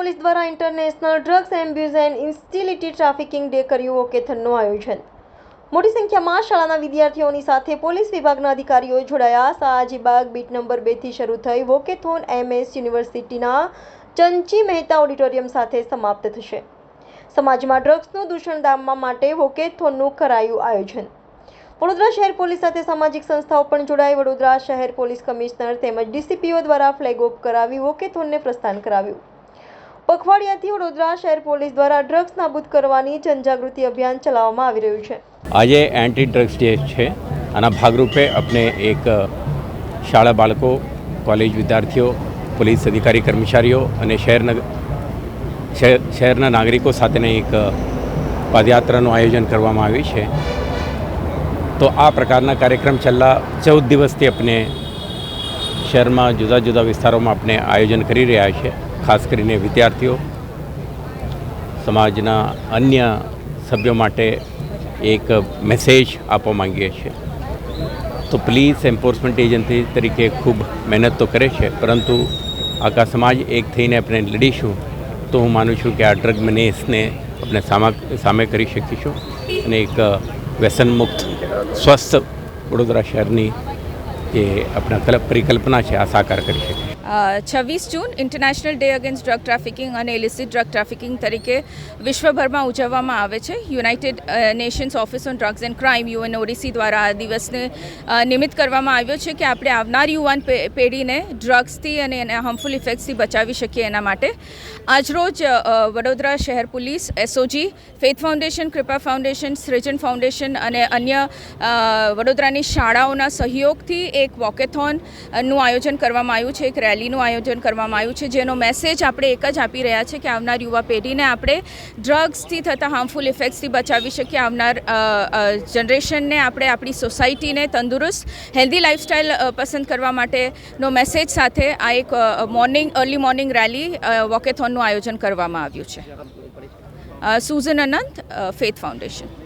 Police દ્વારા international drugs abuse and ઇન્સ્ટિલિટી trafficking day કર્યું વોકેથોનનું આયોજન। મોટી સંખ્યામાં શાળાના વિદ્યાર્થીઓની સાથે પોલીસ વિભાગના અધિકારીઓ જોડાયા। શાહજીબાગ બીટ નંબર 2 થી શરૂ થઈ વોકેથોન MS યુનિવર્સિટીના ચંચી મહેતા ઓડિટોરિયમ સાથે સમાપ્ત થશે। સમાજમાં ડ્રગ્સનું દૂષણ ડામવા માટે વોકેથોનનું કરાયું આયોજન। વડોદરા શહેર પોલીસ સાથે સામાજિક સંસ્થાઓ પણ જોડાઈ। વડોદરા શહેર પોલીસ કમિશનર તેમજ DCPO દ્વારા ફ્લેગ ઓફ કરાવી વોકેથોનને પ્રસ્થાન કરાવ્યું। પખવાડિયાથી વડોદરા શહેર પોલીસ દ્વારા ડ્રગ્સ નાબૂદ કરવાની જનજાગૃતિ અભિયાન ચલાવવામાં આવી રહ્યું છે। આજે એન્ટી ડ્રગ્સ ડે છે। આના ભાગરૂપે આપણે એક શાળા બાળકો, કોલેજ વિદ્યાર્થીઓ, પોલીસ અધિકારી કર્મચારીઓ અને શહેરના નાગરિકો સાથેની એક પદયાત્રાનું આયોજન કરવામાં આવ્યું છે। તો આ પ્રકારના કાર્યક્રમ છેલ્લા 14 દિવસથી આપણે શહેરમાં જુદા જુદા વિસ્તારોમાં આપણે આયોજન કરી રહ્યા છીએ। ખાસ કરીને વિદ્યાર્થીઓ, સમાજના અન્ય સભ્યો માટે એક મેસેજ આપવા માંગીએ છીએ। તો પોલીસ એન્ફોર્સમેન્ટ એજન્સી તરીકે ખૂબ મહેનત તો કરે છે, પરંતુ આખા સમાજ એક થઈને આપણે લડીશું તો હું માનું છું કે આ ડ્રગ મેનેસને આપણે સામે કરી શકીશું અને એક વ્યસનમુક્ત સ્વસ્થ વડોદરા શહેરની જે આપણા પરિકલ્પના છે આ સાકાર કરી શકીએ। 26 June international day against drug trafficking અને ઇલિસિટ ડ્રગ ટ્રાફિકિંગ તરીકે વિશ્વભરમાં ઉજવવામાં આવે છે। United Nations office on drugs and crime UNODC દ્વારા આ દિવસને નિમિત્ત કરવામાં આવ્યો છે કે આપણે આવનાર યુવાન પેઢીને ડ્રગ્સથી અને એના હાર્મફુલ ઇફેક્ટ્સથી બચાવી શકીએ એના માટે આજરોજ વડોદરા શહેર પોલીસ, SOG, ફેથ ફાઉન્ડેશન, કૃપા ફાઉન્ડેશન, સૃજન ફાઉન્ડેશન અને અન્ય વડોદરાની શાળાઓના સહયોગથી એક વોકેથોનનું આયોજન કરવામાં આવ્યું છે। એક રેલીનું આયોજન કરવામાં આવ્યું છે, જેનો મેસેજ આપણે એક જ આપી રહ્યા છે કે આવનાર યુવા પેઢીને આપણે ડ્રગ્સથી થતા હાર્મફુલ ઇફેક્ટ્સથી બચાવી શકીએ। આવનાર જનરેશનને આપણે આપણી સોસાયટીને તંદુરસ્ત હેલ્ધી લાઇફસ્ટાઇલ પસંદ કરવા માટેનો મેસેજ સાથે આ એક અર્લી મોર્નિંગ રેલી વોકેથોનનું આયોજન કરવામાં આવ્યું છે। સુઝન અનંત, ફેથ ફાઉન્ડેશન।